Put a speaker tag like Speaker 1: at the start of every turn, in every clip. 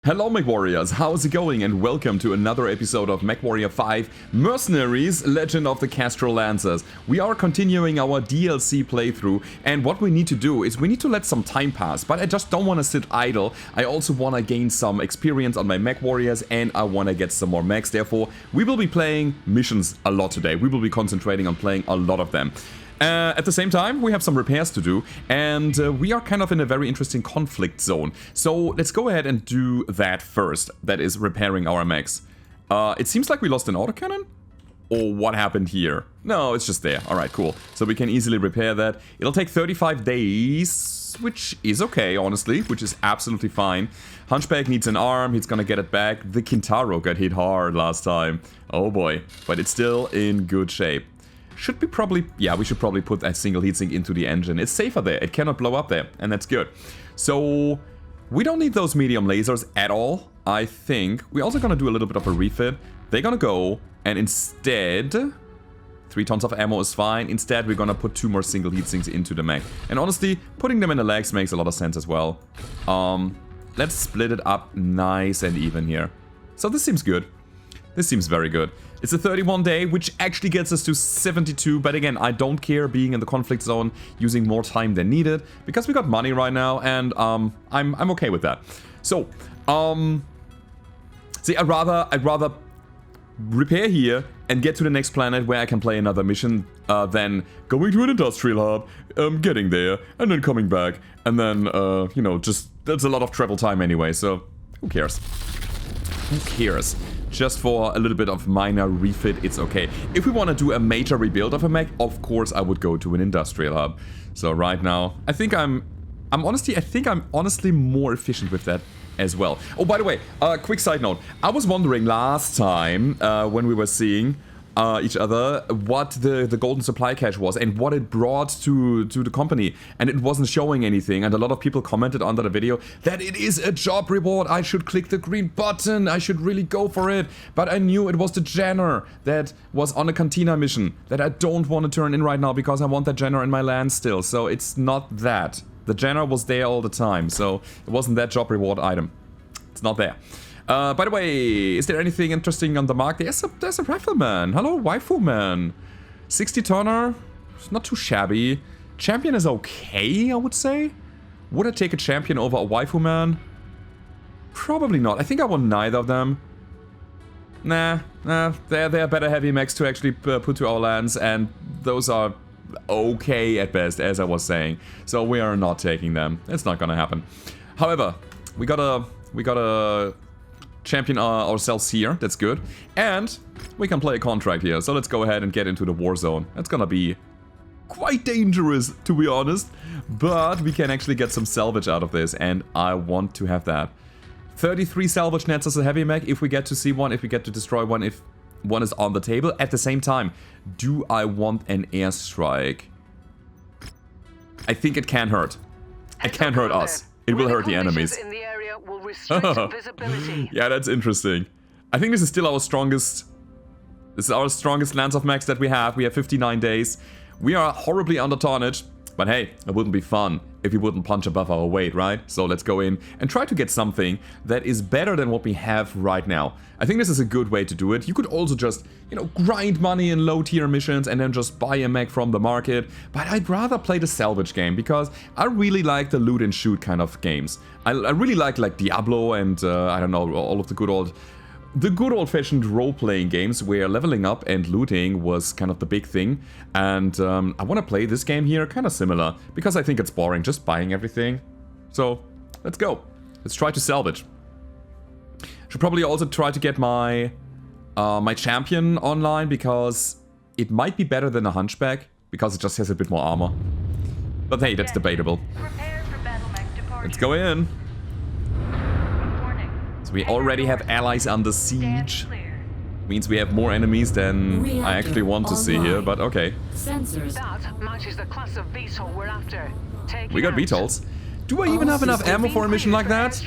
Speaker 1: Hello Mechwarriors, how's it going, and welcome to another episode of Mechwarrior 5 Mercenaries, Legend of the Kestrel Lancers. We are continuing our DLC playthrough, and what we need to do is we need to let some time pass, but I just don't want to sit idle. I also want to gain some experience on my Mechwarriors, and I want to get some more mechs. Therefore, we will be playing missions a lot today. We will be concentrating on playing a lot of them. At the same time, we have some repairs to do, and we are kind of in a very interesting conflict zone. So let's go ahead and do that first. That is repairing our mechs. It seems like we lost an autocannon? Or what happened here? No, it's just there. Alright, cool. So we can easily repair that. It'll take 35 days, which is okay, honestly, which is absolutely fine. Hunchback needs an arm, he's gonna get it back. The Kintaro got hit hard last time. Oh boy. But it's still in good shape. Should we probably... yeah, we should probably put that single heatsink into the engine. It's safer there. It cannot blow up there. And that's good. So, we don't need those medium lasers at all, I think. We're also gonna do a little bit of a refit. They're gonna go, and instead... 3 tons of ammo is fine. Instead, we're gonna put 2 more single heatsinks into the mech. And honestly, putting them in the legs makes a lot of sense as well. Let's split it up nice and even here. So this seems good. This seems very good. It's a 31 day, which actually gets us to 72, but again, I don't care being in the conflict zone, using more time than needed, because we got money right now, and I'm okay with that. So, see, I'd rather repair here and get to the next planet where I can play another mission than going to an industrial hub, getting there, and then coming back, and then, you know, just, that's a lot of travel time anyway, so who cares? Who cares? Just for a little bit of minor refit, it's okay. If we want to do a major rebuild of a mech, of course I would go to an industrial hub. So right now, I think I'm honestly more efficient with that as well. Oh, by the way, quick side note. I was wondering last time when we were seeing each other what the golden supply cache was and what it brought to the company, and it wasn't showing anything, and a lot of people commented under the video that it is a job reward, I should click the green button, I should really go for it, but I knew it was the Jenner that was on a cantina mission that I don't want to turn in right now because I want that Jenner in my land still, so it's not that. The Jenner was there all the time, so it wasn't that job reward item. It's not there. By the way, is there anything interesting on the market? There's a rifleman. Hello, waifu man. 60 tonner. It's not too shabby. Champion is okay, I would say. Would I take a champion over a waifu man? Probably not. I think I want neither of them. Nah, they're better heavy mechs to actually put to our lands, and those are okay at best, as I was saying. So we are not taking them. It's not gonna happen. However, we gotta champion ourselves here, that's good. And we can play a contract here, so let's go ahead and get into the Warzone. That's gonna be quite dangerous, to be honest. But we can actually get some salvage out of this, and I want to have that. 33 salvage nets as a heavy mech, if we get to see one, if we get to destroy one, if one is on the table. At the same time, do I want an airstrike? I think it can hurt. It can hurt us. It will hurt the enemies. Yeah, that's interesting. I think this is still our strongest... this is our strongest lance of mechs that we have. We have 59 days. We are horribly under tonnage. But hey, it wouldn't be fun if we wouldn't punch above our weight, right? So let's go in and try to get something that is better than what we have right now. I think this is a good way to do it. You could also just, you know, grind money in low tier missions and then just buy a mech from the market. But I'd rather play the salvage game because I really like the loot and shoot kind of games. I really like Diablo and, I don't know, all of the good old-fashioned role-playing games where leveling up and looting was kind of the big thing. And I want to play this game here kind of similar, because I think it's boring just buying everything. So, let's go. Let's try to salvage. Should probably also try to get my my champion online, because it might be better than a hunchback, because it just has a bit more armor. But hey, that's debatable. Let's go in. We already have allies under siege. Means we have more enemies than I actually want to see here, but okay.
Speaker 2: That matches the class of VTOL we're after.
Speaker 1: We got VTOLs. Do I even have enough ammo for a mission like that?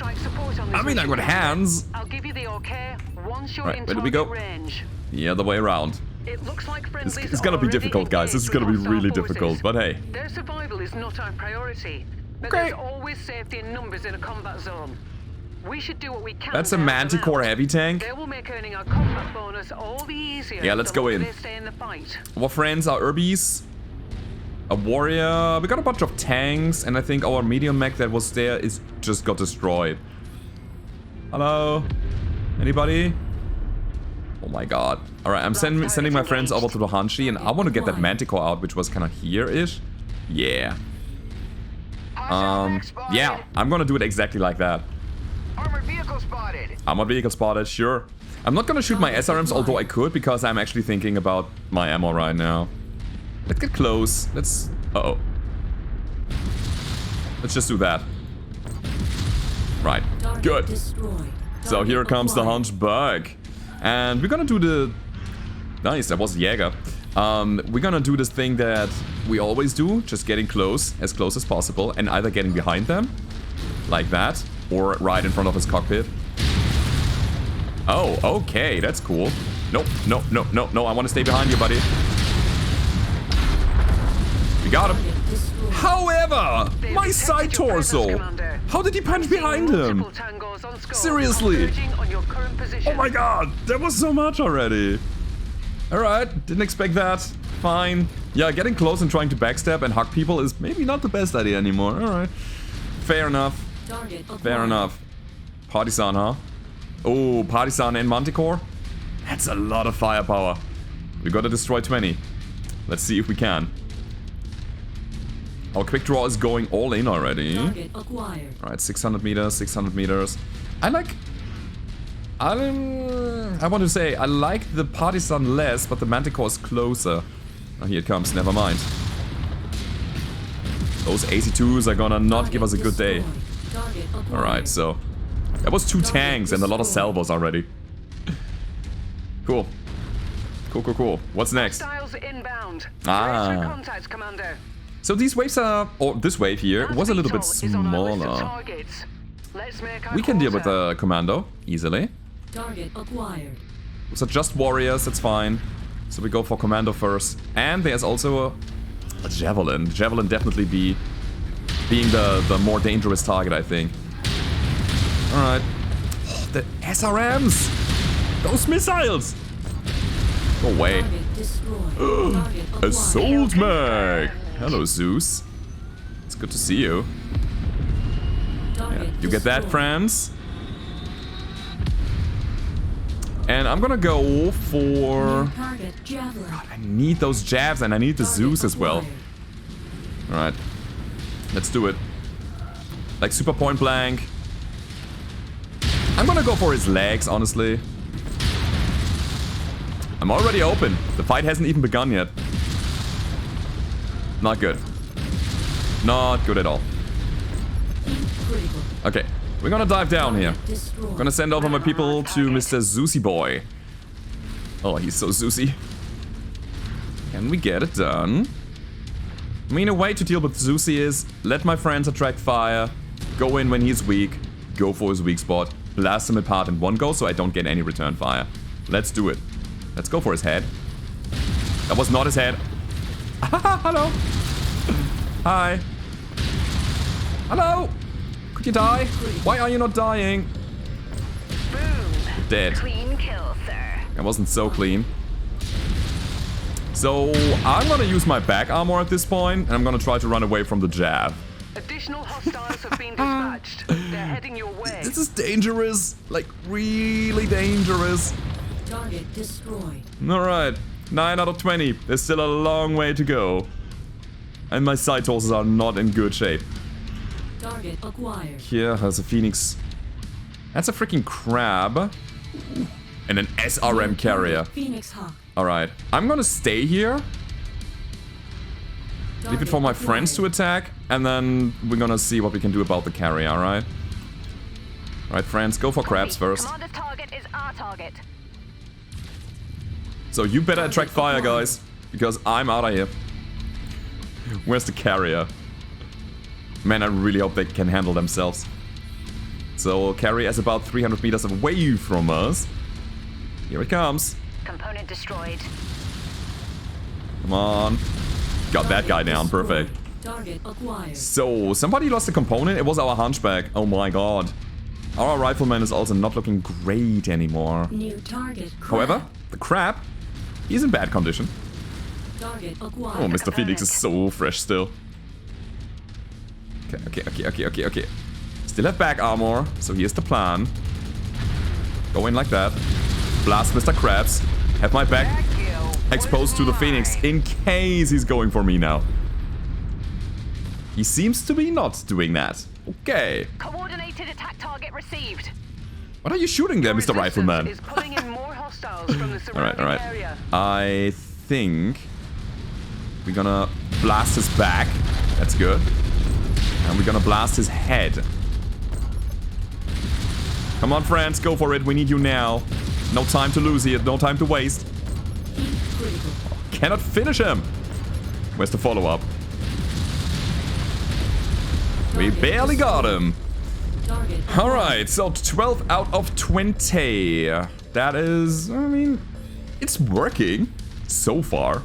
Speaker 1: I mean, I got hands.
Speaker 2: I'll give you the okay once you're
Speaker 1: right, where do we go? The other way around. It's gonna be difficult, guys. This is gonna be really difficult, but hey.
Speaker 2: Their survival is not our priority. But there's always safety in numbers in a combat zone. We should do what we can.
Speaker 1: That's a
Speaker 2: to help them
Speaker 1: Manticore
Speaker 2: out.
Speaker 1: heavy tank.
Speaker 2: They will make earning our combat bonus all the easier.
Speaker 1: Yeah, let's
Speaker 2: the
Speaker 1: go
Speaker 2: longer
Speaker 1: in.
Speaker 2: They stay in the fight.
Speaker 1: Our friends are Urbies. A warrior. We got a bunch of tanks, and I think our medium mech that was there is just got destroyed. Hello? Anybody? Oh my god. Alright, I'm sending my friends over to the Hanshi, and I want to get that Manticore out, which was kind of here-ish. Yeah. Yeah, I'm gonna do it exactly like that.
Speaker 3: Armored vehicle spotted.
Speaker 1: Armored vehicle spotted, sure. I'm not gonna shoot my SRMs, although I could, because I'm actually thinking about my ammo right now. Let's get close. Let's... Uh-oh. Let's just do that. Right. Good. So here comes the Hunchback. And we're gonna do the... Nice, that was Jäger. We're gonna do this thing that we always do, just getting close as possible, and either getting behind them, like that, or right in front of his cockpit. Oh, okay, that's cool. Nope, no, no, no, no, I want to stay behind you, buddy. We got him. However, my side torso. How did he punch behind him? Seriously. Oh my god, there was so much already. Alright, didn't expect that. Fine. Yeah, getting close and trying to backstab and hug people is maybe not the best idea anymore. Alright. Fair enough. Fair enough. Partisan, huh? Oh, Partisan and Manticore? That's a lot of firepower. We gotta destroy 20. Let's see if we can. Our quick draw is going all in already. Alright, 600 meters, 600 meters. I want to say, I like the Partisan less, but the Manticore is closer. Oh, here it comes, never mind. Those AC2s are gonna not give us a good day. Alright, so... That was 2 tanks and a lot of salvos already. Cool. Cool, cool, cool. What's next?
Speaker 2: Inbound.
Speaker 1: Ah.
Speaker 2: Contact, Commander.
Speaker 1: So these waves are... Or this wave here was a little bit smaller. We can deal with the Commando easily.
Speaker 4: Target acquired.
Speaker 1: So just warriors, that's fine. So we go for Commando first. And there's also a Javelin. Javelin definitely being the more dangerous target, I think. Alright. Oh, the SRMs! Those missiles! Go away. Assault Mech! Hello, Zeus. It's good to see you. Yeah. You get that, friends? And I'm gonna go for... God, I need those jabs and I need the Zeus as well. Alright. Let's do it. Like super point blank. I'm gonna go for his legs, honestly. I'm already open. The fight hasn't even begun yet. Not good. Not good at all. Okay. We're gonna dive down here. I'm gonna send over my people to Mr. Zeusy Boy. Oh, he's so Zeusy. Can we get it done? I mean, a way to deal with Zeusy is let my friends attract fire, go in when he's weak, go for his weak spot, blast him apart in one go so I don't get any return fire. Let's do it. Let's go for his head. That was not his head. Hello. Hi. Hello. Could you die? Why are you not dying? Boom. Dead.
Speaker 4: Clean kill, sir.
Speaker 1: It wasn't so clean. So I'm gonna use my back armor at this point, and I'm gonna try to run away from the jab.
Speaker 2: Additional hostiles have been dispatched. They're heading your way.
Speaker 1: This is dangerous. Like, really dangerous.
Speaker 4: Target destroyed.
Speaker 1: Alright. 9 out of 20. There's still a long way to go. And my side horses are not in good shape.
Speaker 4: Target acquired.
Speaker 1: Here has a Phoenix. That's a freaking crab. And an SRM carrier.
Speaker 4: Phoenix Hawk.
Speaker 1: Alright. I'm gonna stay here. Leave it for my friends to attack. And then we're gonna see what we can do about the carrier, alright? Alright, friends, go for crabs first.
Speaker 4: Commander's target is our target.
Speaker 1: So you better attract fire, guys. Because I'm out of here. Where's the carrier? Man, I really hope they can handle themselves. So, carrier is about 300 meters away from us. Here it comes.
Speaker 4: Component destroyed.
Speaker 1: Come on. Got that guy down, perfect.
Speaker 4: Target acquired.
Speaker 1: So, somebody lost a component. It was our hunchback. Oh my god. Our rifleman is also not looking great anymore.
Speaker 4: New target.
Speaker 1: However, the crab, he's in bad condition.
Speaker 4: Target acquired.
Speaker 1: Oh, Mr. Phoenix is so fresh still. Okay. Still have back armor, so here's the plan. Go in like that. Blast Mr. Krabs. Have my back exposed to the Phoenix in case he's going for me now. He seems to be not doing that. Okay.
Speaker 2: Coordinated attack target received.
Speaker 1: What are you shooting there, Mr. Rifleman?
Speaker 2: Is pulling in more hostiles from the surrounding
Speaker 1: Alright.
Speaker 2: area.
Speaker 1: I think we're gonna blast his back. That's good. And we're gonna blast his head. Come on, friends, go for it. We need you now. No time to lose here. No time to waste. Cannot finish him. Where's the follow-up? We barely got him. Alright, so 12 out of 20. That is, I mean, it's working so far.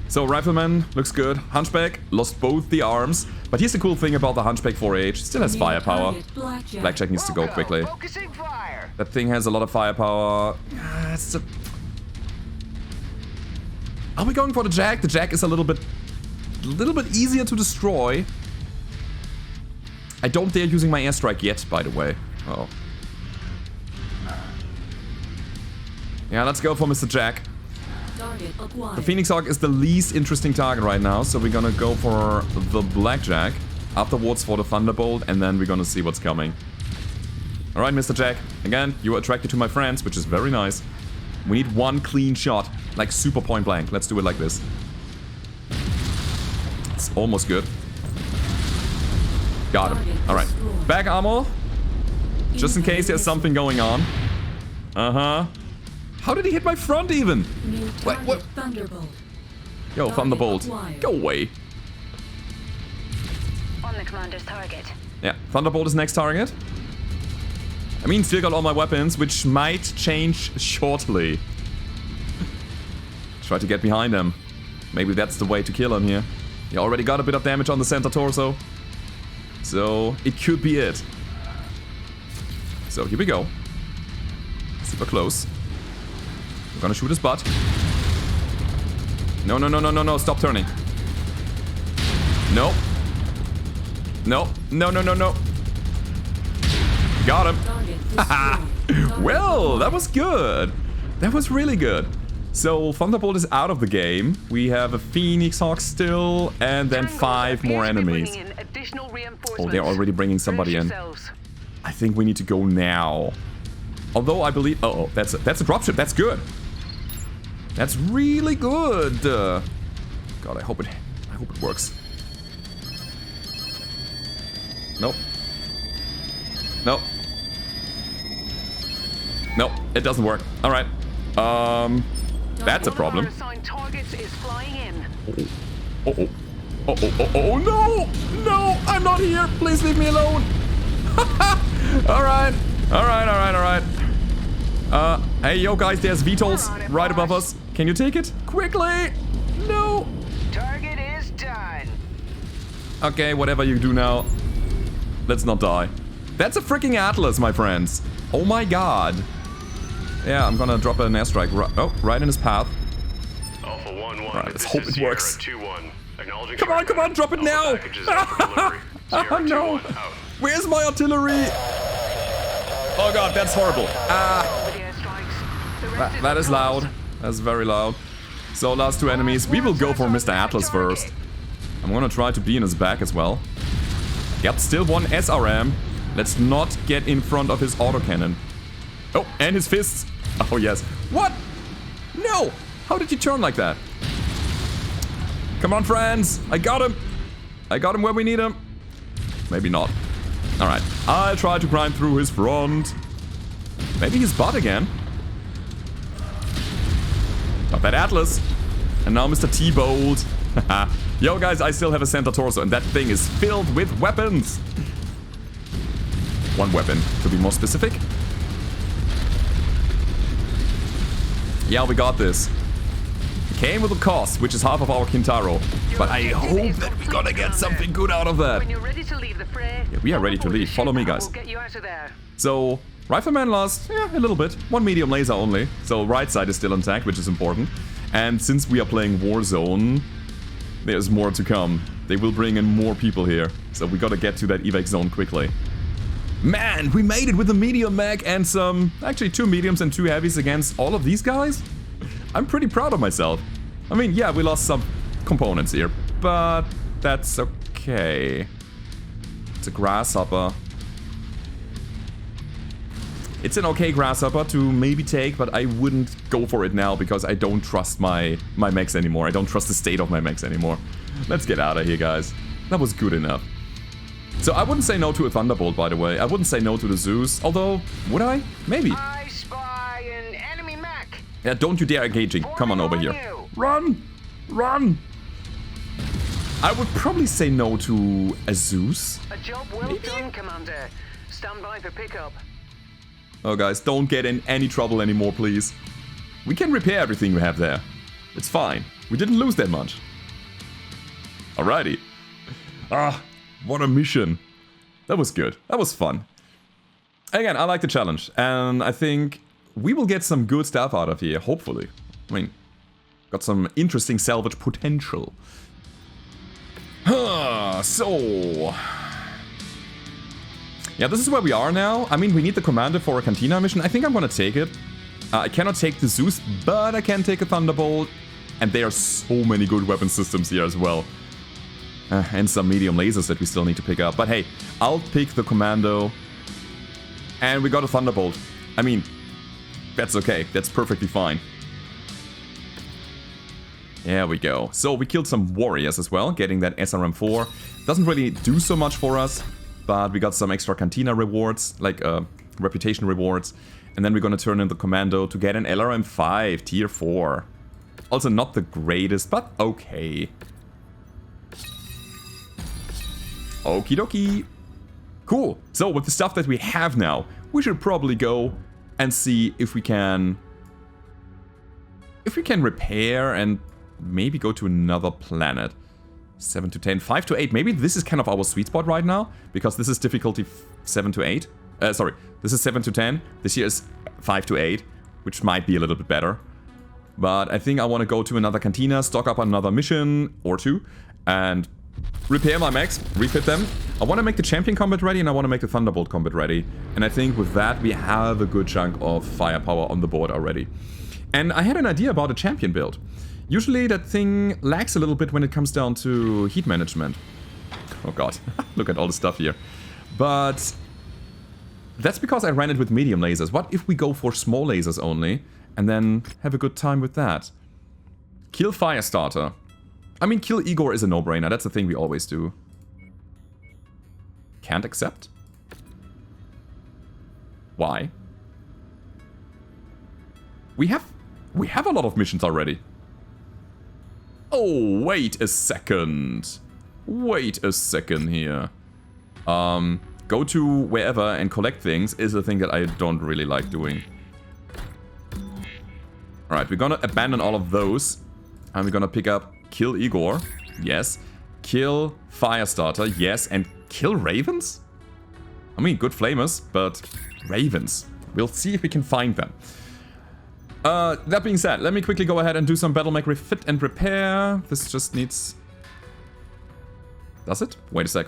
Speaker 1: So Rifleman looks good. Hunchback lost both the arms. But here's the cool thing about the Hunchback 4H. Still has firepower. Blackjack needs to go quickly.
Speaker 3: Focusing fire.
Speaker 1: That thing has a lot of firepower. Are we going for the Jack? The Jack is a little bit easier to destroy. I don't dare using my airstrike yet, by the way. Oh. Yeah, let's go for Mr. Jack. The Phoenix Hawk is the least interesting target right now, so we're gonna go for the Blackjack. Afterwards for the Thunderbolt, and then we're gonna see what's coming. Alright, Mr. Jack. Again, you are attracted to my friends, which is very nice. We need one clean shot, like super point blank. Let's do it like this. It's almost good. Got him. Alright. Back armor. Just in case there's something going on. Uh-huh. How did he hit my front even? What?
Speaker 4: Thunderbolt.
Speaker 1: Yo, Thunderbolt. Go away.
Speaker 4: On the commander's target.
Speaker 1: Yeah, Thunderbolt is next target. I mean, still got all my weapons, which might change shortly. Try to get behind him. Maybe that's the way to kill him here. He already got a bit of damage on the center torso. So, it could be it. So, here we go. Super close. We're gonna shoot his butt. No, stop turning. No. No. Got him. Well, that was good. That was really good. So, Thunderbolt is out of the game. We have a Phoenix Hawk still, and then 5 more enemies. Oh, they're already bringing somebody in. I think we need to go now. Although I believe... Oh, that's a dropship. That's good. That's really good. God, I hope it works. Nope. Nope, it doesn't work. All right. That's a problem. Oh, no, I'm not here. Please leave me alone. All right. Hey, yo, guys, there's VTOLs right above us. Can you take it? Quickly! No!
Speaker 3: Target is done.
Speaker 1: Okay, whatever you do now. Let's not die. That's a freaking Atlas, my friends. Oh my god. Yeah, I'm gonna drop an airstrike right in his path.
Speaker 5: Alpha 1-1.
Speaker 1: Right, let's hope it works.
Speaker 5: 2-1. Acknowledging
Speaker 1: Come on, drop it now! Oh no! Where's my artillery? Oh god, that's horrible. That is loud. That's very loud. So, last 2 enemies. We will go for Mr. Atlas first. I'm gonna try to be in his back as well. Yep, still 1 SRM. Let's not get in front of his autocannon. Oh, and his fists. Oh, yes. What? No! How did you turn like that? Come on, friends. I got him. I got him where we need him. Maybe not. Alright. I'll try to grind through his front. Maybe his butt again. Got that Atlas. And now Mr. T-Bolt. Yo, guys, I still have a center torso, and that thing is filled with weapons. 1 weapon, to be more specific. Yeah, we got this. Came with a cost, which is half of our Kintaro. But I hope that we're gonna get something good out of that.
Speaker 2: When you're ready to leave the fray,
Speaker 1: Yeah, we are ready to leave. Follow me, guys.
Speaker 2: We'll get you out of there.
Speaker 1: So, Rifleman lost, yeah, a little bit. One medium laser only. So, right side is still intact, which is important. And since we are playing Warzone, there's more to come. They will bring in more people here. So, we gotta get to that evac zone quickly. Man, we made it with a medium mech and some... Actually, 2 mediums and 2 heavies against all of these guys? I'm pretty proud of myself. I mean, yeah, we lost some components here, but that's okay. It's a grasshopper. It's an okay grasshopper to maybe take, but I wouldn't go for it now because I don't trust my mechs anymore. I don't trust the state of my mechs anymore. Let's get out of here, guys. That was good enough. So I wouldn't say no to a Thunderbolt, by the way. I wouldn't say no to the Zeus, although, would I? Maybe.
Speaker 3: I spy an enemy mech.
Speaker 1: Yeah, don't you dare engaging. Come on over here.
Speaker 3: You.
Speaker 1: Run! Run! I would probably say no to a Zeus.
Speaker 2: A job well
Speaker 1: Maybe?
Speaker 2: done, Commander. Stand by for pickup.
Speaker 1: Oh, guys, don't get in any trouble anymore, please. We can repair everything we have there. It's fine. We didn't lose that much. Alrighty. Ah, what a mission. That was good. That was fun. Again, I like the challenge. And I think we will get some good stuff out of here, hopefully. I mean, got some interesting salvage potential. So... yeah, this is where we are now. I mean, we need the commander for a Cantina mission. I think I'm gonna take it. I cannot take the Zeus, but I can take a Thunderbolt. And there are so many good weapon systems here as well. And some medium lasers that we still need to pick up. But hey, I'll pick the Commando. And we got a Thunderbolt. I mean, that's okay. That's perfectly fine. There we go. So we killed some warriors as well, getting that SRM4. Doesn't really do so much for us, but we got some extra Cantina rewards, like reputation rewards. And then we're gonna turn in the Commando to get an LRM5 tier 4. Also not the greatest, but okay. Okie dokie. Cool. So with the stuff that we have now, we should probably go and see if we can... repair and maybe go to another planet. 7 to 10, 5 to 8. Maybe this is kind of our sweet spot right now, because this is difficulty 7 to 8. Sorry, this is 7 to 10. This here is 5 to 8, which might be a little bit better. But I think I want to go to another Cantina, stock up on another mission or 2, and repair my mechs, refit them. I want to make the Champion combat ready, and I want to make the Thunderbolt combat ready. And I think with that, we have a good chunk of firepower on the board already. And I had an idea about a Champion build. Usually that thing lags a little bit when it comes down to heat management. Oh god, look at all the stuff here. But that's because I ran it with medium lasers. What if we go for small lasers only, and then have a good time with that? Kill Firestarter. I mean, kill Igor is a no-brainer. That's the thing we always do. Can't accept? Why? We have a lot of missions already. Oh, wait a second. Wait a second here. Go to wherever and collect things is a thing that I don't really like doing. Alright, we're gonna abandon all of those. And we're gonna pick up kill Igor. Yes. Kill Firestarter. Yes. And kill Ravens? I mean, good flamers, but Ravens. We'll see if we can find them. That being said, let me quickly go ahead and do some Battlemech refit and repair. This just needs... Does it? Wait a sec.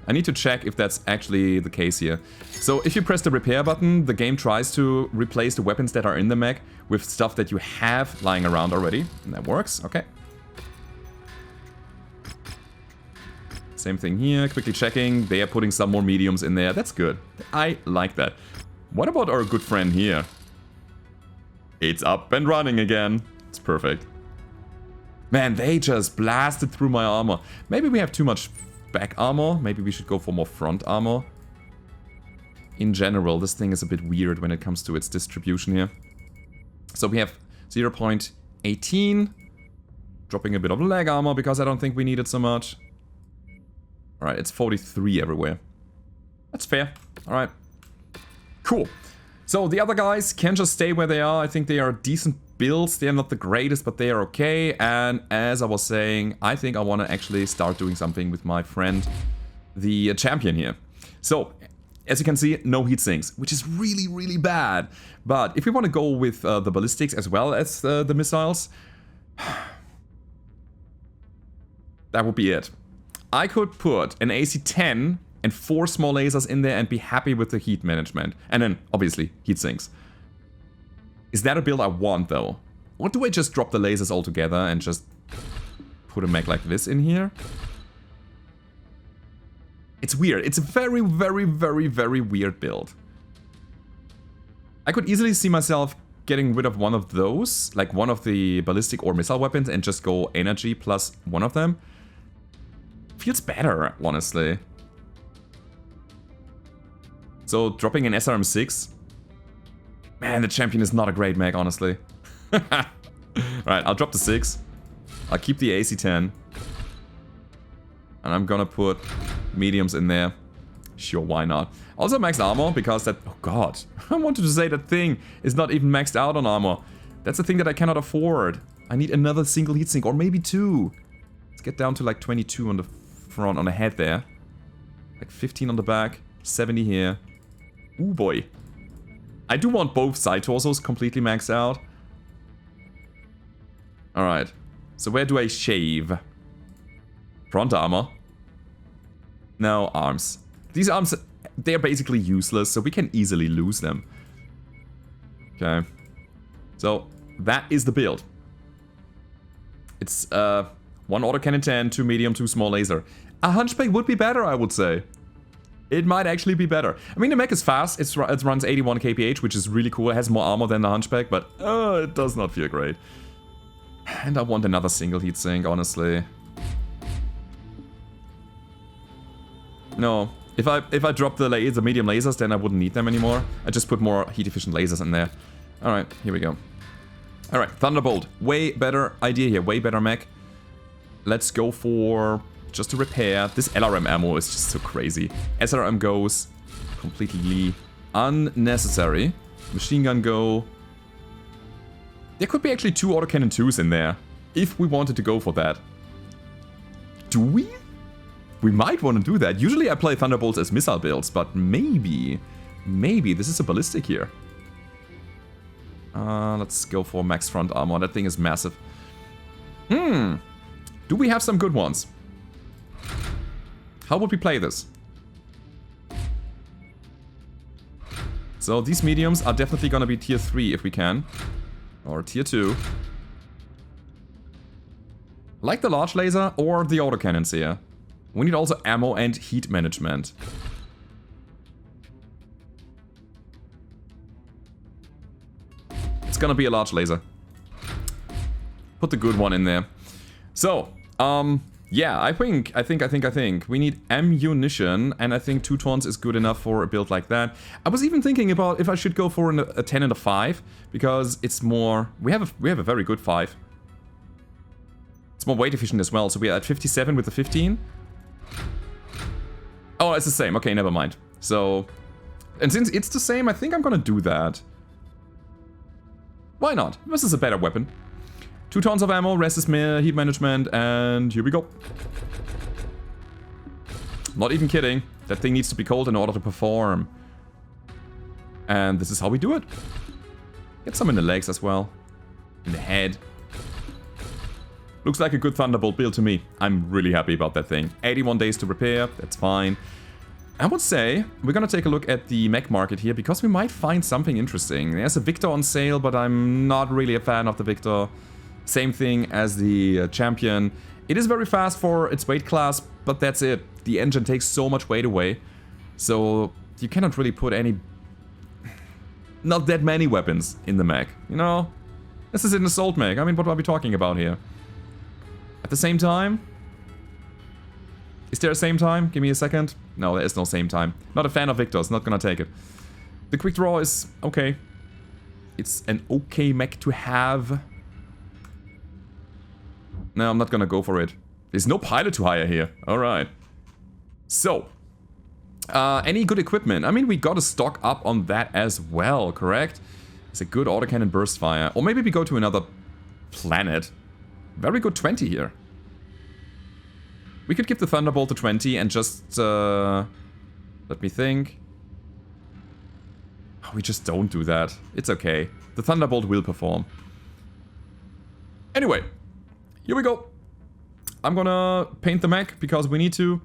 Speaker 1: I need to check if that's actually the case here. So if you press the repair button, the game tries to replace the weapons that are in the mech with stuff that you have lying around already. And that works. Okay. Same thing here. Quickly checking. They are putting some more mediums in there. That's good. I like that. What about our good friend here? It's up and running again. It's perfect. Man, they just blasted through my armor. Maybe we have too much back armor. Maybe we should go for more front armor. In general, this thing is a bit weird when it comes to its distribution here. So we have 0.18. Dropping a bit of leg armor because I don't think we need it so much. Alright, it's 43 everywhere. That's fair. Alright. Cool. So the other guys can just stay where they are. I think they are decent builds, they're not the greatest, but they are okay. And as I was saying, I think I want to actually start doing something with my friend, the champion here. So, as you can see, no heat sinks, which is really, really bad. But if we want to go with the ballistics as well as the missiles, that would be it. I could put an AC-10 and 4 small lasers in there and be happy with the heat management. And then, obviously, heat sinks. Is that a build I want, though? Or do I just drop the lasers altogether and just put a mech like this in here? It's weird. It's a very, very, very, very weird build. I could easily see myself getting rid of one of those, like one of the ballistic or missile weapons, and just go energy plus one of them. Feels better, honestly. So, dropping an SRM-6. Man, the champion is not a great mech, honestly. Right, I'll drop the 6. I'll keep the AC-10. And I'm gonna put mediums in there. Sure, why not? Also max armor, because that... Oh god. I wanted to say that thing is not even maxed out on armor. That's the thing that I cannot afford. I need another single heatsink, or maybe 2. Let's get down to like 22 on the front, on the head there. Like 15 on the back, 70 here. Ooh boy. I do want both side torsos completely maxed out. Alright. So where do I shave? Front armor. No, arms. These arms, they're basically useless, so we can easily lose them. Okay. So, that is the build. It's, 1 autocannon 10, 2 medium, 2 small laser. A hunchback would be better, I would say. It might actually be better. I mean, the mech is fast. It runs 81 kph, which is really cool. It has more armor than the hunchback, but it does not feel great. And I want another single heatsink, honestly. No. If I drop the medium lasers, then I wouldn't need them anymore. I just put more heat-efficient lasers in there. Alright, here we go. Alright, Thunderbolt. Way better idea here. Way better mech. Let's go for... just to repair. This LRM ammo is just so crazy. SRM goes completely unnecessary. Machine gun go. There could be actually 2 autocannon 2s in there. If we wanted to go for that. Do we? We might want to do that. Usually I play Thunderbolts as missile builds, but maybe this is a ballistic here. Let's go for max front armor. That thing is massive. Do we have some good ones? How would we play this? So these mediums are definitely gonna be tier 3 if we can. Or tier 2. Like the large laser or the autocannons here. We need also ammo and heat management. It's gonna be a large laser. Put the good one in there. So, yeah, I think we need ammunition, and I think 2 tons is good enough for a build like that. I was even thinking about if I should go for a 10 and a 5, because it's more... We have a very good 5. It's more weight efficient as well, so we are at 57 with the 15. Oh, it's the same. Okay, never mind. So, and since it's the same, I think I'm gonna do that. Why not? This is a better weapon. 2 tons of ammo, rest is heat management, and here we go. Not even kidding. That thing needs to be cold in order to perform. And this is how we do it. Get some in the legs as well. In the head. Looks like a good Thunderbolt build to me. I'm really happy about that thing. 81 days to repair, that's fine. I would say we're gonna take a look at the mech market here, because we might find something interesting. There's a Victor on sale, but I'm not really a fan of the Victor. Same thing as the champion. It is very fast for its weight class, but that's it. The engine takes so much weight away. So you cannot really put any... not that many weapons in the mech, you know? This is an assault mech. I mean, what are we talking about here? At the same time? Is there a same time? Give me a second. No, there is no same time. Not a fan of Victor's, not gonna take it. The quick draw is okay. It's an okay mech to have. No, I'm not gonna go for it. There's no pilot to hire here. Alright. So. Any good equipment? I mean, we gotta stock up on that as well, correct? It's a good autocannon burst fire. Or maybe we go to another planet. Very good 20 here. We could give the Thunderbolt to 20 and just... let me think. We just don't do that. It's okay. The Thunderbolt will perform. Anyway, here we go. I'm gonna paint the mech because we need to.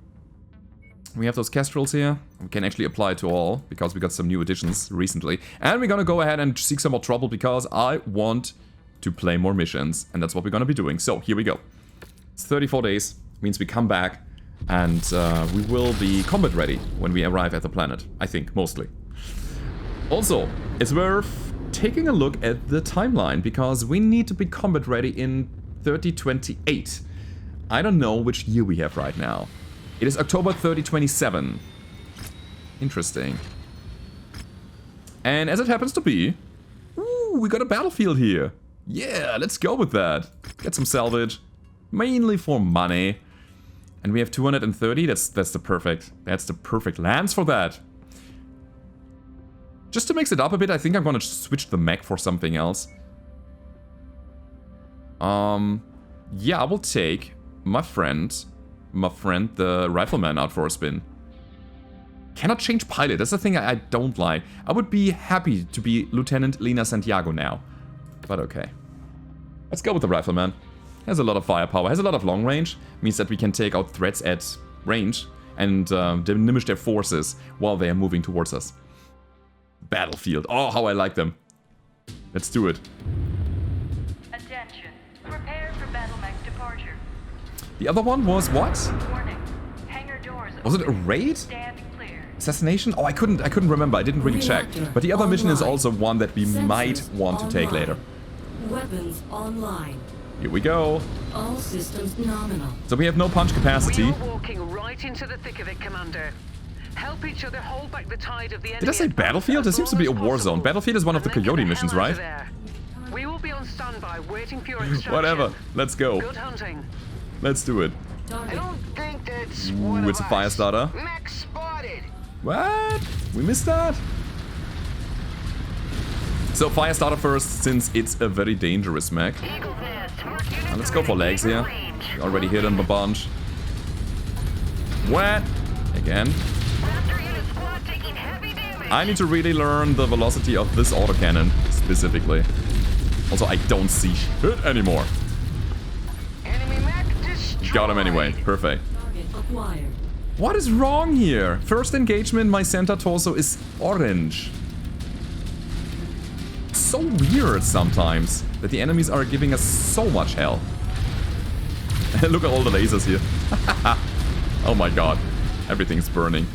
Speaker 1: We have those Kestrels here. We can actually apply to all because we got some new additions recently. And we're gonna go ahead and seek some more trouble because I want to play more missions. And that's what we're gonna be doing. So, here we go. It's 34 days. Means we come back and we will be combat ready when we arrive at the planet. I think, mostly. Also, it's worth taking a look at the timeline because we need to be combat ready in 3028. I don't know which year we have right now. It is October 3027. Interesting. And as it happens to be, ooh, we got a battlefield here. Yeah, let's go with that. Get some salvage, mainly for money. And we have 230. That's the perfect lands for that. Just to mix it up a bit, I think I'm gonna switch the mech for something else. Yeah, I will take my friend, the rifleman out for a spin. Cannot change pilot, that's the thing I don't like. I would be happy to be Lieutenant Lina Santiago now. But okay. Let's go with the rifleman. Has a lot of firepower, has a lot of long range. Means that we can take out threats at range and diminish their forces while they are moving towards us. Battlefield. Oh, how I like them. Let's do it.
Speaker 6: Attention. Prepare for Battlemech departure.
Speaker 1: The other one was what?
Speaker 6: Warning. Hangar doors
Speaker 1: Was it a
Speaker 6: open.
Speaker 1: raid?
Speaker 6: Stand clear.
Speaker 1: Assassination? Oh, I couldn't remember. I didn't really check. But the other mission is also one that we might want to take later.
Speaker 4: Weapons online.
Speaker 1: Here we go.
Speaker 4: All systems nominal.
Speaker 1: So we have no punch capacity.
Speaker 2: We are walking right into the thick of it, Commander. Help each other hold back the tide of the enemy.
Speaker 1: Did I say Battlefield? There seems to be a Warzone. Battlefield is one of the Coyote missions, right?
Speaker 2: We will be on standby, waiting for your extraction.
Speaker 1: Whatever. Let's go.
Speaker 2: Good hunting.
Speaker 1: Let's do it.
Speaker 3: I
Speaker 4: Target.
Speaker 3: don't think that's
Speaker 1: Ooh,
Speaker 3: one of
Speaker 1: it's a fire
Speaker 3: us.
Speaker 1: starter.
Speaker 3: Mech spotted.
Speaker 1: What? We missed that? So fire starter first, since it's a very dangerous mech. Now let's go for legs here. We already hit him a bunch. What? Again. I need to really learn the velocity of this autocannon, specifically. Also, I don't see shit anymore.
Speaker 3: Enemy mech destroyed.
Speaker 1: Got him anyway. Perfect.
Speaker 4: Target acquired.
Speaker 1: What is wrong here? First engagement, my center torso is orange. It's so weird sometimes that the enemies are giving us so much hell. Look at all the lasers here. Oh my god. Everything's burning.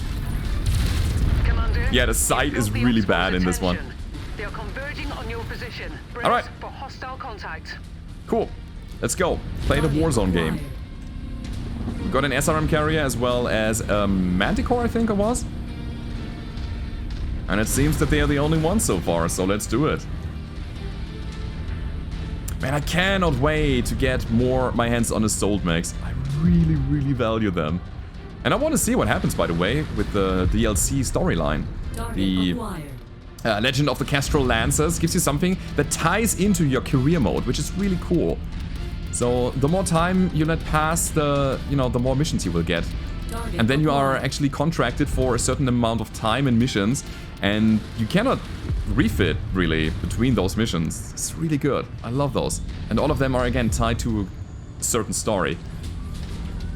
Speaker 2: Commander,
Speaker 1: Yeah, the sight
Speaker 2: you've
Speaker 1: is
Speaker 2: got the
Speaker 1: really
Speaker 2: Oxford's
Speaker 1: bad in this one.
Speaker 2: attention. They are converging on your position. Brace
Speaker 1: Alright.
Speaker 2: for hostile contact.
Speaker 1: Cool. Let's go. Play the
Speaker 4: Target
Speaker 1: Warzone game.
Speaker 4: acquired.
Speaker 1: We got an SRM carrier as well as a Manticore, I think it was. And it seems that they are the only ones so far, so let's do it. Man, I cannot wait to get my hands on the Sold Mechs. I really, really value them. And I want to see what happens, by the way, with the DLC storyline.
Speaker 4: Target
Speaker 1: The
Speaker 4: acquired.
Speaker 1: Legend of the Kestrel Lancers gives you something that ties into your career mode, which is really cool. So the more time you let pass, the more missions you will get.
Speaker 4: Target
Speaker 1: And then you are
Speaker 4: acquired.
Speaker 1: actually contracted for a certain amount of time and missions, and you cannot refit, really, between those missions. It's really good. I love those. And all of them are, again, tied to a certain story.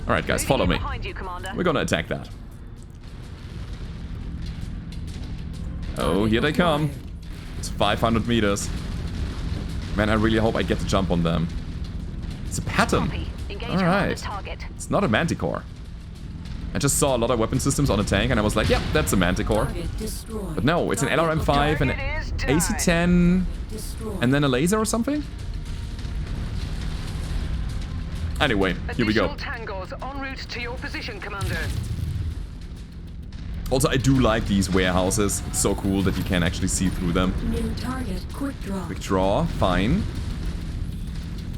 Speaker 1: Alright, guys, follow me.
Speaker 2: Behind you, Commander.
Speaker 1: We're gonna attack that. Oh, here they come. It's 500 meters. Man, I really hope I get to jump on them. It's a pattern. Alright. It's not a Manticore. I just saw a lot of weapon systems on a tank and I was like, yep, that's a Manticore.
Speaker 4: Target destroyed.
Speaker 1: But no, it's an
Speaker 4: Target
Speaker 1: LRM-5 and
Speaker 3: Target is
Speaker 1: an AC-10
Speaker 4: destroyed.
Speaker 1: and then a laser or something? Anyway, here we go.
Speaker 2: Additional tangos en route to your position, Commander.
Speaker 1: Also, I do like these warehouses. It's so cool that you can actually see through them.
Speaker 4: New target. Quick draw.
Speaker 1: Quick draw, fine.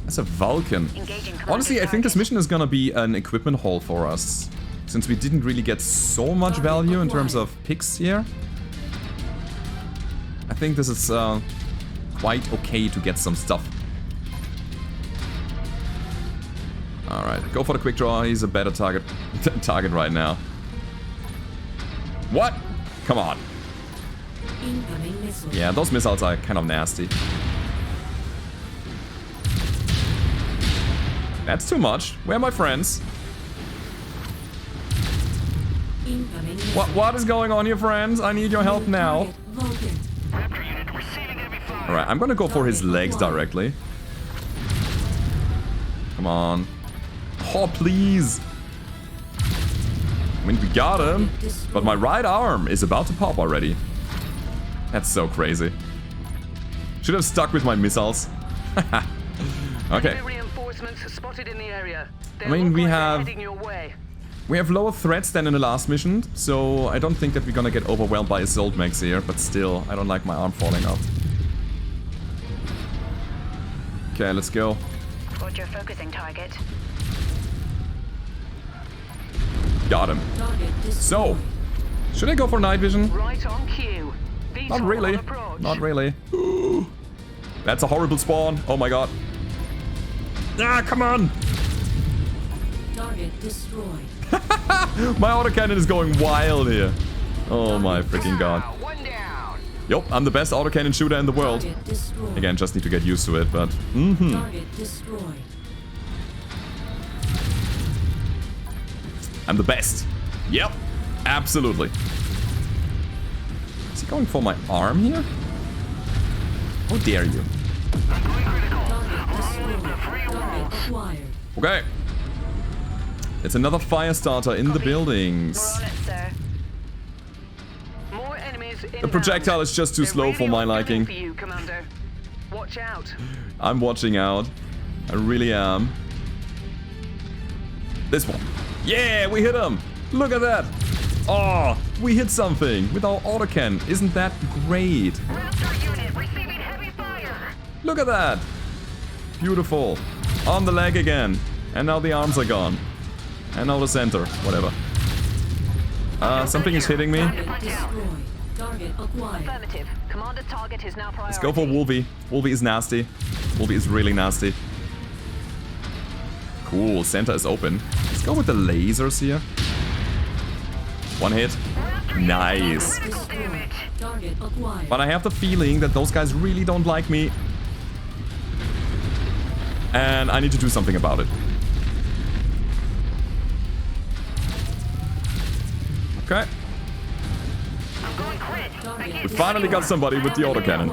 Speaker 1: That's a Vulcan.
Speaker 2: Engaging
Speaker 1: Honestly, I think this mission is gonna be an equipment haul for us. Since we didn't really get so much value in terms of picks here. I think this is quite okay to get some stuff. Alright, go for the quick draw. He's a better target right now. What? Come on.
Speaker 4: Incoming missile.
Speaker 1: Yeah, those missiles are kind of nasty. That's too much. Where are my friends?
Speaker 4: Incoming missile.
Speaker 1: What is going on here, friends? I need your help now.
Speaker 4: Target Vulcan.
Speaker 3: Raptor unit receiving heavy fire.
Speaker 1: Alright, I'm gonna go for his legs directly. Come on. Oh, please. I mean, we got him. But my right arm is about to pop already. That's so crazy. Should have stuck with my missiles. Okay.
Speaker 2: Enemy reinforcements spotted in the area. They
Speaker 1: I mean,
Speaker 2: look
Speaker 1: we
Speaker 2: like they're
Speaker 1: have-
Speaker 2: heading your way.
Speaker 1: We have lower threats than in the last mission, so I don't think that we're gonna get overwhelmed by assault mechs here, but still, I don't like my arm falling off. Okay, let's go.
Speaker 6: Roger, focusing target.
Speaker 1: Got him.
Speaker 4: Target
Speaker 1: So,
Speaker 4: destroyed.
Speaker 1: should I go for night vision?
Speaker 2: Right on cue.
Speaker 1: Not
Speaker 2: VTOL
Speaker 1: really.
Speaker 2: on approach.
Speaker 1: Not really. That's a horrible spawn. Oh my god. Ah, come on.
Speaker 4: Target destroyed.
Speaker 1: My autocannon is going wild here. Oh my freaking god.
Speaker 3: One down.
Speaker 1: Yup, I'm the best autocannon shooter in the world.
Speaker 4: Target destroyed.
Speaker 1: Again, just need to get used to it, but...
Speaker 4: Target destroyed.
Speaker 1: I'm the best. Yep, absolutely. Is he going for my arm here? How dare you?
Speaker 4: Target destroyed. Target acquired.
Speaker 1: Okay. It's another fire starter in the buildings.
Speaker 6: We're on it, sir.
Speaker 2: More enemies
Speaker 1: The projectile is just too slow for my liking.
Speaker 2: For you, Commander. Watch out.
Speaker 1: I'm watching out. I really am. This one. Yeah, we hit him. Look at that. Oh, we hit something with our autocannon. Isn't that great?
Speaker 3: Raptor unit receiving heavy fire.
Speaker 1: Look at that. Beautiful. On the leg again. And now the arms are gone. And now the center. Whatever. Something is hitting me.
Speaker 4: Target destroyed. Target acquired.
Speaker 6: Affirmative. Commander's target is now priority.
Speaker 1: Let's go for Wolvie. Wolvie is nasty. Wolvie is really nasty. Cool, center is open. Let's go with the lasers here. One hit. Nice.
Speaker 4: Destroyed. Target acquired.
Speaker 1: But I have the feeling that those guys really don't like me. And I need to do something about it. Okay.
Speaker 4: Target
Speaker 1: We finally got somebody with the autocannon.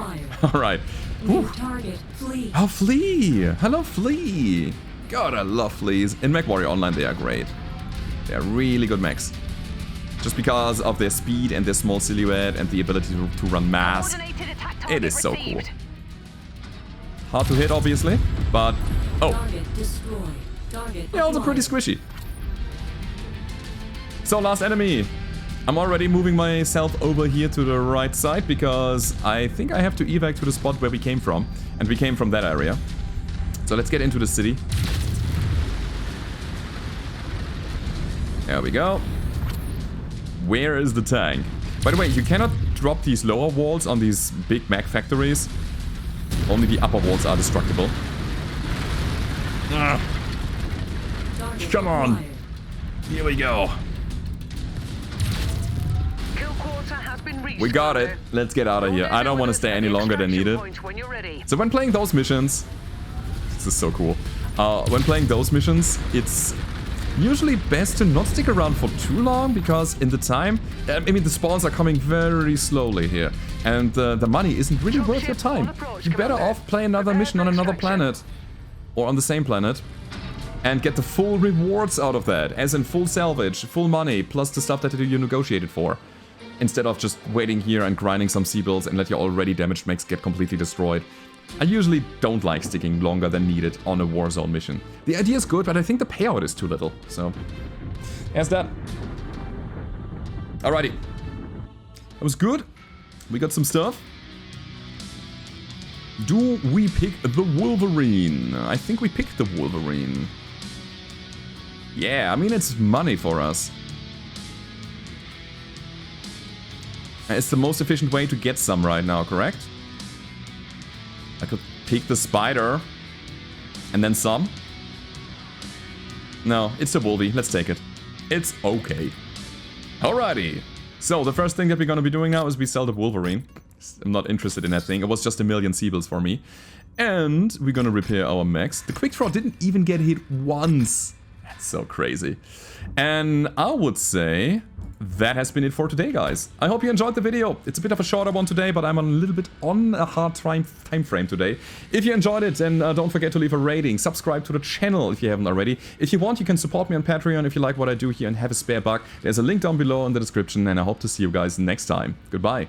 Speaker 1: Alright.
Speaker 4: New target flee.
Speaker 1: Oh, Flea! Hello, Flea! God, I love Fleas. In Mechwarrior Online, they are great. They are really good mechs. Just because of their speed and their small silhouette and the ability to run mass.
Speaker 6: Coordinated attack
Speaker 1: It
Speaker 6: target
Speaker 1: is so cool.
Speaker 6: received.
Speaker 1: Hard to hit, obviously, but... Oh,
Speaker 4: Target destroyed. Target
Speaker 1: they're also pretty
Speaker 4: acquired.
Speaker 1: squishy. So, last enemy. I'm already moving myself over here to the right side because I think I have to evac to the spot where we came from. And we came from that area. So let's get into the city. There we go. Where is the tank? By the way, you cannot drop these lower walls on these big mech factories. Only the upper walls are destructible.
Speaker 4: Target
Speaker 1: Come on.
Speaker 4: acquired.
Speaker 1: Here we go.
Speaker 2: Kill quarter has been reached.
Speaker 1: We got it.
Speaker 2: Commander.
Speaker 1: Let's get out of here. I don't want to stay any longer than needed.
Speaker 2: Point when you're ready.
Speaker 1: So when playing those missions, this is so cool. When playing those missions, it's usually best to not stick around for too long because in the time, I mean, the spawns are coming very slowly here, and the money isn't really worth your time. You're better off play another mission on another planet or on the same planet and get the full rewards out of that, as in full salvage, full money, plus the stuff that you negotiated for. Instead of just waiting here and grinding some C-bills and let your already damaged mechs get completely destroyed. I usually don't like sticking longer than needed on a Warzone mission. The idea is good, but I think the payout is too little, so... There's that. Alrighty. That was good. We got some stuff. Do we pick the Wolverine? I think we picked the Wolverine. Yeah, I mean, it's money for us. It's the most efficient way to get some right now, correct? I could take the spider. And then some. No, it's a Wolvie. Let's take it. It's okay. Alrighty. So, the first thing that we're gonna be doing now is we sell the Wolverine. I'm not interested in that thing. It was just 1,000,000 Seabills for me. And we're gonna repair our mechs. The quick draw didn't even get hit once. That's so crazy. And I would say that has been it for today, guys. I hope you enjoyed the video. It's a bit of a shorter one today, but I'm a little bit on a hard time frame today. If you enjoyed it, then don't forget to leave a rating. Subscribe to the channel if you haven't already. If you want, you can support me on Patreon if you like what I do here and have a spare buck. There's a link down below in the description, and I hope to see you guys next time. Goodbye.